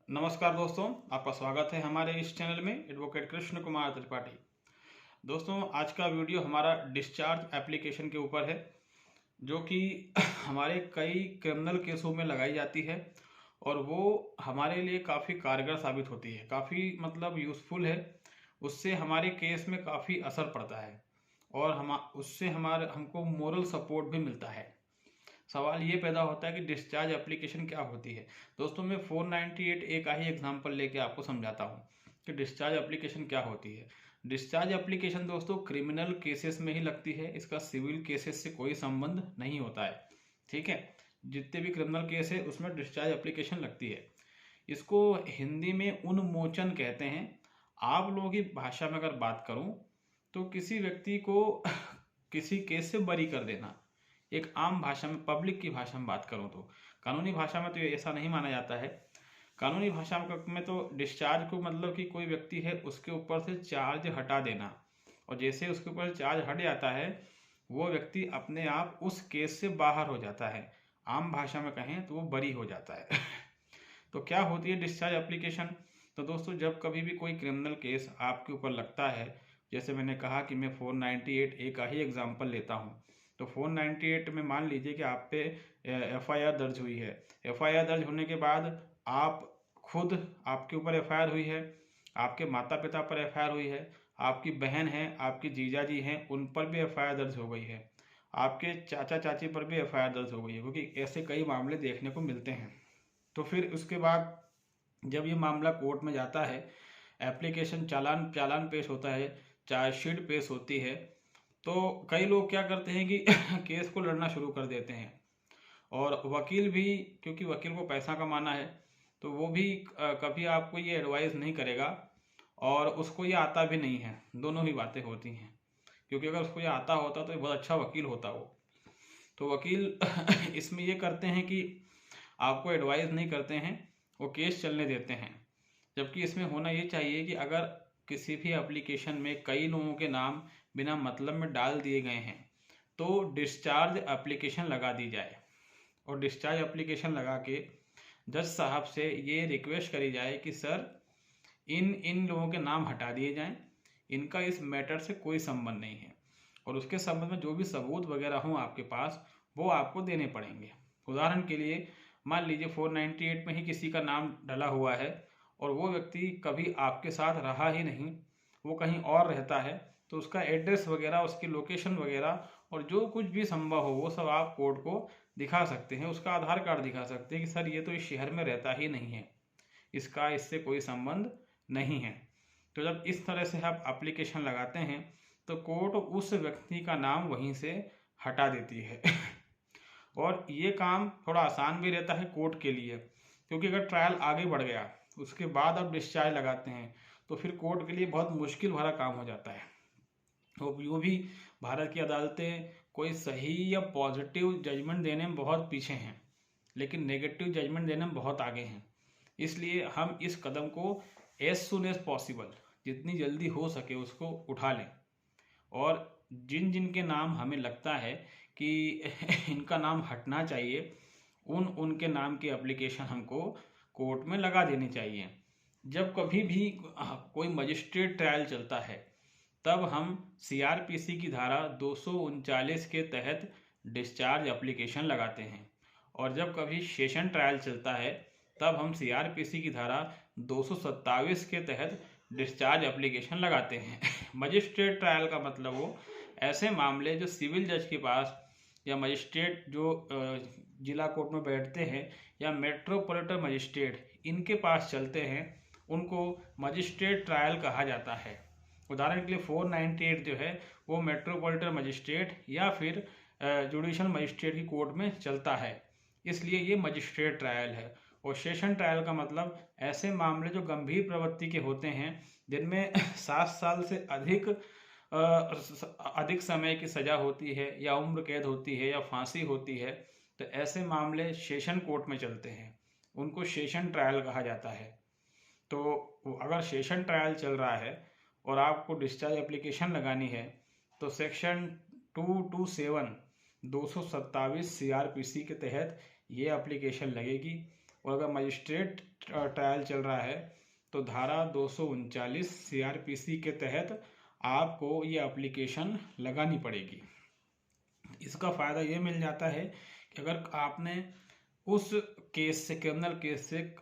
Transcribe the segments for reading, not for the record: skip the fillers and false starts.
नमस्कार दोस्तों, आपका स्वागत है हमारे इस चैनल में एडवोकेट कृष्ण कुमार त्रिपाठी। दोस्तों, आज का वीडियो हमारा डिस्चार्ज एप्लीकेशन के ऊपर है, जो कि हमारे कई क्रिमिनल केसों में लगाई जाती है और वो हमारे लिए काफ़ी कारगर साबित होती है, काफ़ी यूज़फुल है। उससे हमारे केस में काफ़ी असर पड़ता है और उससे हमको मोरल सपोर्ट भी मिलता है। सवाल ये पैदा होता है कि डिस्चार्ज एप्लीकेशन क्या होती है। दोस्तों, मैं 498 ए का ही एग्जांपल लेके आपको समझाता हूँ कि डिस्चार्ज एप्लीकेशन क्या होती है। डिस्चार्ज एप्लीकेशन दोस्तों क्रिमिनल केसेस में ही लगती है, इसका सिविल केसेस से कोई संबंध नहीं होता है। ठीक है, जितने भी क्रिमिनल केस है उसमें डिस्चार्ज एप्लीकेशन लगती है। इसको हिंदी में उन्मोचन कहते हैं। आप लोगों की भाषा में अगर बात करूं तो किसी व्यक्ति को किसी केस से बरी कर देना। एक आम भाषा में, पब्लिक की भाषा में बात करूं तो, कानूनी भाषा में तो ये ऐसा नहीं माना जाता है। कानूनी भाषा में तो डिस्चार्ज को मतलब कि कोई व्यक्ति है उसके ऊपर से चार्ज हटा देना, और जैसे उसके ऊपर चार्ज हट जाता है वो व्यक्ति अपने आप उस केस से बाहर हो जाता है। आम भाषा में कहें तो वो बरी हो जाता है। तो क्या होती है डिस्चार्ज एप्लीकेशन? तो दोस्तों, जब कभी भी कोई क्रिमिनल केस आपके ऊपर लगता है, जैसे मैंने कहा कि मैं 498 ए का ही एग्जांपल लेता हूँ, तो 498 में मान लीजिए कि आप पे एफआईआर दर्ज हुई है। एफआईआर दर्ज होने के बाद आप खुद, आपके ऊपर एफआईआर हुई है, आपके माता पिता पर एफआईआर हुई है, आपकी बहन है, आपकी जीजा जी हैं, उन पर भी एफआईआर दर्ज हो गई है, आपके चाचा चाची पर भी एफआईआर दर्ज हो गई है, क्योंकि ऐसे कई मामले देखने को मिलते हैं। तो फिर उसके बाद जब ये मामला कोर्ट में जाता है, एप्लीकेशन चालान चालान पेश होता है, चार्जशीट पेश होती है, तो कई लोग क्या करते हैं कि केस को लड़ना शुरू कर देते हैं। और वकील भी, क्योंकि वकील को पैसा कमाना है, तो वो भी कभी आपको ये एडवाइस नहीं करेगा, और उसको ये आता भी नहीं है। दोनों ही बातें होती हैं, क्योंकि अगर उसको ये आता होता तो ये बहुत अच्छा वकील होता वो। तो वकील इसमें ये करते हैं कि आपको एडवाइस नहीं करते हैं, वो केस चलने देते हैं। जबकि इसमें होना ये चाहिए कि अगर किसी भी एप्लीकेशन में कई लोगों के नाम बिना मतलब में डाल दिए गए हैं तो डिस्चार्ज एप्लीकेशन लगा दी जाए, और डिस्चार्ज एप्लीकेशन लगा के जज साहब से ये रिक्वेस्ट करी जाए कि सर, इन इन लोगों के नाम हटा दिए जाएं, इनका इस मैटर से कोई संबंध नहीं है, और उसके संबंध में जो भी सबूत वगैरह हों आपके पास वो आपको देने पड़ेंगे। उदाहरण के लिए मान लीजिए 498 में ही किसी का नाम डला हुआ है और वो व्यक्ति कभी आपके साथ रहा ही नहीं, वो कहीं और रहता है, तो उसका एड्रेस वगैरह, उसकी लोकेशन वगैरह और जो कुछ भी संभव हो वो सब आप कोर्ट को दिखा सकते हैं। उसका आधार कार्ड दिखा सकते हैं कि सर ये तो इस शहर में रहता ही नहीं है, इसका इससे कोई संबंध नहीं है। तो जब इस तरह से आप एप्लीकेशन लगाते हैं तो कोर्ट उस व्यक्ति का नाम वहीं से हटा देती है। और ये काम थोड़ा आसान भी रहता है कोर्ट के लिए, क्योंकि अगर ट्रायल आगे बढ़ गया उसके बाद आप डिस्चार्ज लगाते हैं तो फिर कोर्ट के लिए बहुत मुश्किल भरा काम हो जाता है। तो यूँ भी भारत की अदालतें कोई सही या पॉजिटिव जजमेंट देने में बहुत पीछे हैं, लेकिन नेगेटिव जजमेंट देने में बहुत आगे हैं। इसलिए हम इस कदम को एज सुन एज पॉसिबल, जितनी जल्दी हो सके उसको उठा लें, और जिन जिन के नाम हमें लगता है कि इनका नाम हटना चाहिए, उनके नाम की एप्लीकेशन हमको कोर्ट में लगा देनी चाहिए। जब कभी भी कोई मजिस्ट्रेट ट्रायल चलता है तब हम सीआरपीसी की धारा 239 के तहत डिस्चार्ज एप्लीकेशन लगाते हैं, और जब कभी सेशन ट्रायल चलता है तब हम सीआरपीसी की धारा 227 के तहत डिस्चार्ज एप्लीकेशन लगाते हैं। मजिस्ट्रेट ट्रायल का मतलब वो ऐसे मामले जो सिविल जज के पास, या मजिस्ट्रेट जो जिला कोर्ट में बैठते हैं, या मेट्रोपॉलिटन मजिस्ट्रेट इनके पास चलते हैं, उनको मजिस्ट्रेट ट्रायल कहा जाता है। उदाहरण के लिए 498 जो है वो मेट्रोपॉलिटन मजिस्ट्रेट या फिर जुडिशल मजिस्ट्रेट की कोर्ट में चलता है, इसलिए ये मजिस्ट्रेट ट्रायल है। और सेशन ट्रायल का मतलब ऐसे मामले जो गंभीर प्रवृत्ति के होते हैं, जिनमें 7 साल से अधिक समय की सजा होती है, या उम्र कैद होती है, या फांसी होती है, तो ऐसे मामले सेशन कोर्ट में चलते हैं, उनको सेशन ट्रायल कहा जाता है। तो अगर सेशन ट्रायल चल रहा है और आपको डिस्चार्ज एप्लीकेशन लगानी है तो सेक्शन 227 227 सीआरपीसी के तहत ये एप्लीकेशन लगेगी। और अगर मजिस्ट्रेट ट्रायल चल रहा है, तो धारा 239 CRPC के तहत आपको ये एप्लीकेशन लगानी पड़ेगी। इसका फ़ायदा ये मिल जाता है कि अगर आपने उस केस से, क्रिमिनल केस से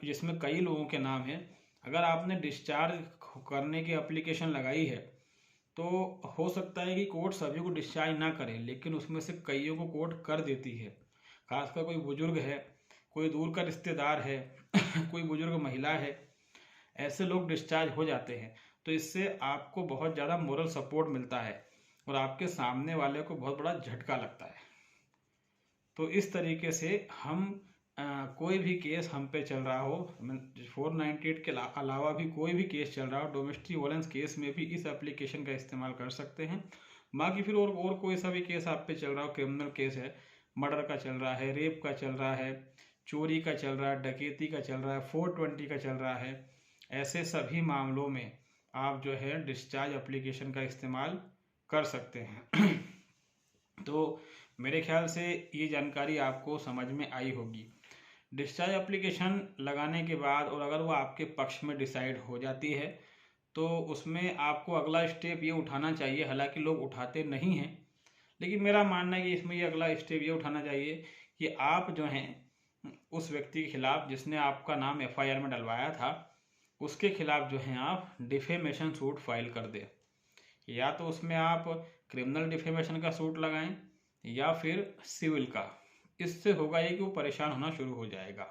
जिसमें कई लोगों के नाम हैं, अगर आपने डिस्चार्ज करने की एप्लीकेशन लगाई है तो हो सकता है कि कोर्ट सभी को डिस्चार्ज ना करे, लेकिन उसमें से कईयों को कोर्ट कर देती है। खासकर कोई बुजुर्ग है, कोई दूर का रिश्तेदार है कोई बुजुर्ग महिला है, ऐसे लोग डिस्चार्ज हो जाते हैं। तो इससे आपको बहुत ज़्यादा मोरल सपोर्ट मिलता है और आपके सामने वाले को बहुत बड़ा झटका लगता है। तो इस तरीके से हम कोई भी केस हम पे चल रहा हो, 498 के अलावा भी कोई भी केस चल रहा हो, डोमेस्टिक वायलेंस केस में भी इस एप्लीकेशन का इस्तेमाल कर सकते हैं। बाकी फिर और कोई सा भी केस आप पे चल रहा हो, क्रिमिनल केस है, मर्डर का चल रहा है, रेप का चल रहा है, चोरी का चल रहा है, डकैती का चल रहा है, 420 का चल रहा है, ऐसे सभी मामलों में आप जो है डिस्चार्ज एप्लीकेशन का इस्तेमाल कर सकते हैं। तो मेरे ख्याल से ये जानकारी आपको समझ में आई होगी। डिस्चार्ज एप्लीकेशन लगाने के बाद और अगर वो आपके पक्ष में डिसाइड हो जाती है तो उसमें आपको अगला स्टेप ये उठाना चाहिए, हालांकि लोग उठाते नहीं हैं, लेकिन मेरा मानना है कि इसमें ये अगला स्टेप ये उठाना चाहिए कि आप जो हैं उस व्यक्ति के खिलाफ जिसने आपका नाम FIR में डलवाया था, उसके खिलाफ जो है आप डिफेमेशन सूट फाइल कर दें। या तो उसमें आप क्रिमिनल डिफेमेशन का सूट लगाएं या फिर सिविल का। इससे होगा ये कि वो परेशान होना शुरू हो जाएगा।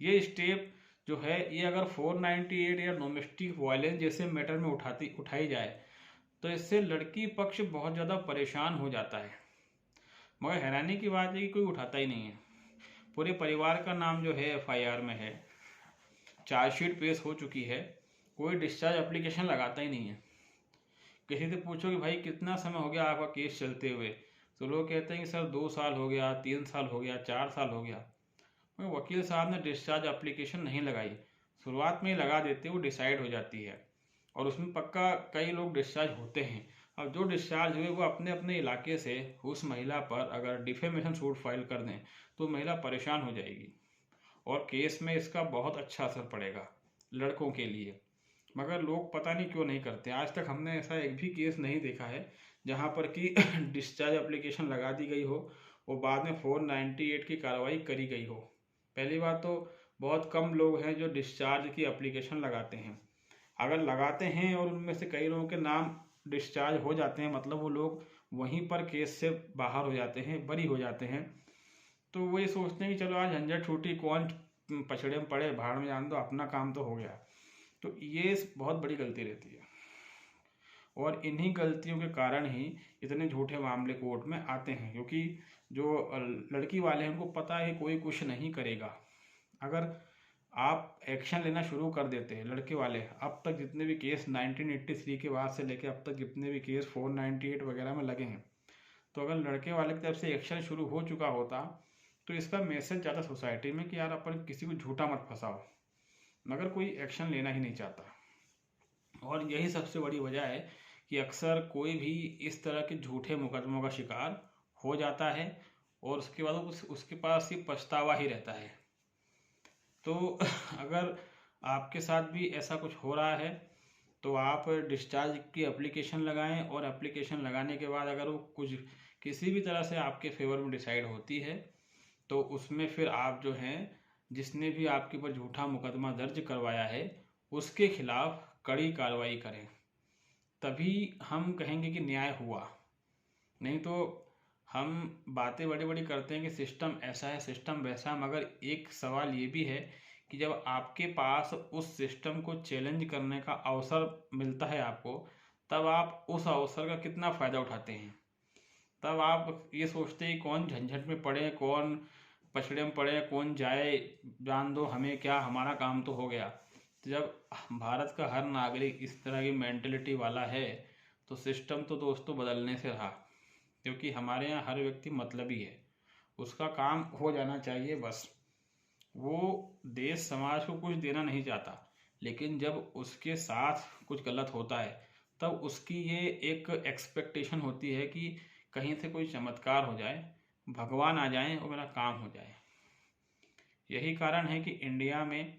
ये स्टेप जो है ये अगर 498 या डोमेस्टिक वायलेंस जैसे मैटर में उठाई जाए तो इससे लड़की पक्ष बहुत ज़्यादा परेशान हो जाता है, मगर हैरानी की बात है कि कोई उठाता ही नहीं है। पूरे परिवार का नाम जो है FIR में है, चार्जशीट पेश हो चुकी है, कोई डिस्चार्ज एप्लीकेशन लगाता ही नहीं है। किसी से पूछो कि भाई कितना समय हो गया आपका केस चलते हुए, तो लोग कहते हैं कि सर 2 साल हो गया, 3 साल हो गया, 4 साल हो गया। मगर वकील साहब ने डिस्चार्ज एप्लीकेशन नहीं लगाई, शुरुआत में ही लगा देते, वो डिसाइड हो जाती है और उसमें पक्का कई लोग डिस्चार्ज होते हैं। अब जो डिस्चार्ज हुए वो अपने अपने इलाके से उस महिला पर अगर डिफेमेशन सूट फाइल कर दें तो महिला परेशान हो जाएगी और केस में इसका बहुत अच्छा असर पड़ेगा लड़कों के लिए। मगर लोग पता नहीं क्यों नहीं करते। आज तक हमने ऐसा एक भी केस नहीं देखा है जहां पर कि डिस्चार्ज एप्लीकेशन लगा दी गई हो और बाद में 498 की कार्रवाई करी गई हो। पहली बात तो बहुत कम लोग हैं जो डिस्चार्ज की एप्लीकेशन लगाते हैं। अगर लगाते हैं और उनमें से कई लोगों के नाम डिस्चार्ज हो जाते हैं, मतलब वो लोग वहीं पर केस से बाहर हो जाते हैं, बरी हो जाते हैं, तो वो ये सोचते हैं कि चलो आज झंझट छूटी, कौन पछड़े में पड़े, भाड़ में जान दो, अपना काम तो हो गया। तो ये बहुत बड़ी गलती रहती है और इन्हीं गलतियों के कारण ही इतने झूठे मामले कोर्ट में आते हैं, क्योंकि जो लड़की वाले हैं उनको पता है कोई कुछ नहीं करेगा। अगर आप एक्शन लेना शुरू कर देते हैं लड़के वाले, अब तक जितने भी केस 1983 के बाद से लेकर अब तक जितने भी केस 498 वगैरह में लगे हैं, तो अगर लड़के वाले की तरफ से एक्शन शुरू हो चुका होता तो इसका मैसेज जाता सोसाइटी में कि यार अपन किसी को झूठा मत फंसाओ, मगर कोई एक्शन लेना ही नहीं चाहता। और यही सबसे बड़ी वजह है कि अक्सर कोई भी इस तरह के झूठे मुकदमों का शिकार हो जाता है और उसके बाद उसके पास ही पछतावा ही रहता है। तो अगर आपके साथ भी ऐसा कुछ हो रहा है तो आप डिस्चार्ज की एप्लीकेशन लगाएं और एप्लीकेशन लगाने के बाद अगर वो कुछ किसी भी तरह से आपके फेवर में डिसाइड होती है तो उसमें फिर आप जो हैं जिसने भी आपके ऊपर झूठा मुकदमा दर्ज करवाया है उसके खिलाफ कड़ी कार्रवाई करें, तभी हम कहेंगे कि न्याय हुआ। नहीं तो हम बातें बड़ी बड़ी करते हैं कि सिस्टम ऐसा है, सिस्टम वैसा, मगर एक सवाल ये भी है कि जब आपके पास उस सिस्टम को चैलेंज करने का अवसर मिलता है आपको, तब आप उस अवसर का कितना फ़ायदा उठाते हैं। तब आप ये सोचते हैं कौन झंझट में पड़े, कौन पछड़े में पड़े, कौन जाए, जान दो, हमें क्या, हमारा काम तो हो गया। तो जब भारत का हर नागरिक इस तरह की मेंटेलिटी वाला है तो सिस्टम तो दोस्तों बदलने से रहा, क्योंकि हमारे यहाँ हर व्यक्ति मतलबी है, उसका काम हो जाना चाहिए बस। वो देश समाज को कुछ देना नहीं चाहता, लेकिन जब उसके साथ कुछ गलत होता है तब उसकी ये एक एक्सपेक्टेशन होती है कि कहीं से कोई चमत्कार हो जाए, भगवान आ जाए और मेरा काम हो जाए। यही कारण है कि इंडिया में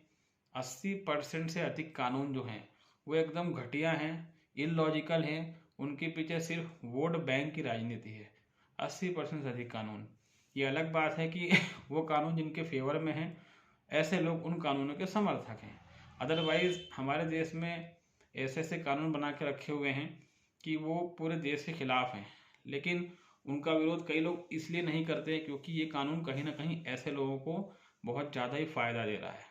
80% से अधिक कानून जो हैं वो एकदम घटिया हैं, इलॉजिकल हैं। उनके पीछे सिर्फ वोट बैंक की राजनीति है। 80% से अधिक कानून। ये अलग बात है कि वो कानून जिनके फेवर में हैं, ऐसे लोग उन कानूनों के समर्थक हैं। अदरवाइज हमारे देश में ऐसे ऐसे कानून बना के रखे हुए हैं कि वो पूरे देश के खिलाफ हैं, लेकिन उनका विरोध कई लोग इसलिए नहीं करते क्योंकि ये कानून कहीं ना कहीं ऐसे लोगों को बहुत ज़्यादा ही फायदा दे रहा है।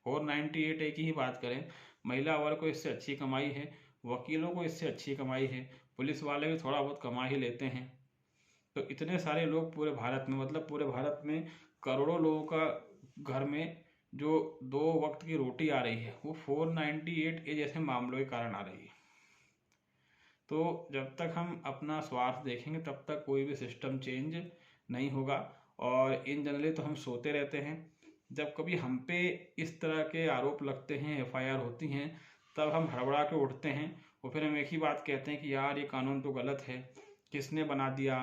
498 एक ही बात करें, महिला वर्ग को इससे अच्छी कमाई है, वकीलों को इससे अच्छी कमाई है, पुलिस वाले भी थोड़ा बहुत कमा ही लेते हैं। तो इतने सारे लोग पूरे भारत में, मतलब पूरे भारत में करोड़ों लोगों का घर में जो 2 वक्त की रोटी आ रही है वो 498 ए जैसे मामलों के कारण आ रही है। तो जब तक हम अपना स्वार्थ देखेंगे तब तक कोई भी सिस्टम चेंज नहीं होगा। और इन जनरली तो हम सोते रहते हैं, जब कभी हम पे इस तरह के आरोप लगते हैं, FIR होती हैं, तब हम हड़बड़ा के उठते हैं और फिर हम एक ही बात कहते हैं कि यार ये कानून तो गलत है, किसने बना दिया,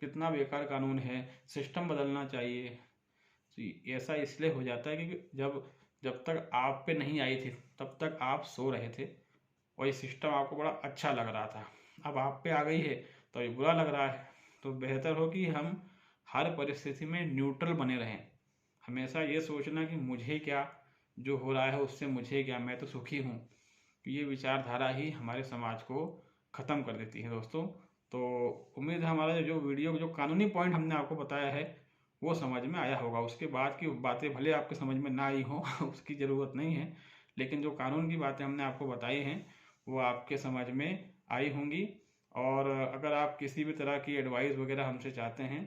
कितना बेकार कानून है, सिस्टम बदलना चाहिए। तो ऐसा इसलिए हो जाता है क्योंकि जब तक आप पे नहीं आई थी तब तक आप सो रहे थे और ये सिस्टम आपको बड़ा अच्छा लग रहा था। अब आप पे आ गई है तो ये बुरा लग रहा है। तो बेहतर हो कि हम हर परिस्थिति में न्यूट्रल बने रहें। हमेशा ये सोचना कि मुझे क्या, जो हो रहा है उससे मुझे क्या, मैं तो सुखी हूँ, ये विचारधारा ही हमारे समाज को ख़त्म कर देती है दोस्तों। तो उम्मीद है हमारा जो वीडियो, जो कानूनी पॉइंट हमने आपको बताया है वो समझ में आया होगा। उसके बाद की बातें भले आपके समझ में ना आई हो उसकी ज़रूरत नहीं है, लेकिन जो कानून की बातें हमने आपको बताई हैं वो आपके समझ में आई होंगी। और अगर आप किसी भी तरह की एडवाइस वगैरह हमसे चाहते हैं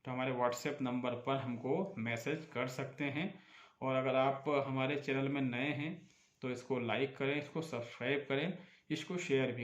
तो हमारे व्हाट्सएप नंबर पर हमको मैसेज कर सकते हैं। और अगर आप हमारे चैनल में नए हैं तो इसको लाइक करें, इसको सब्सक्राइब करें, इसको शेयर भी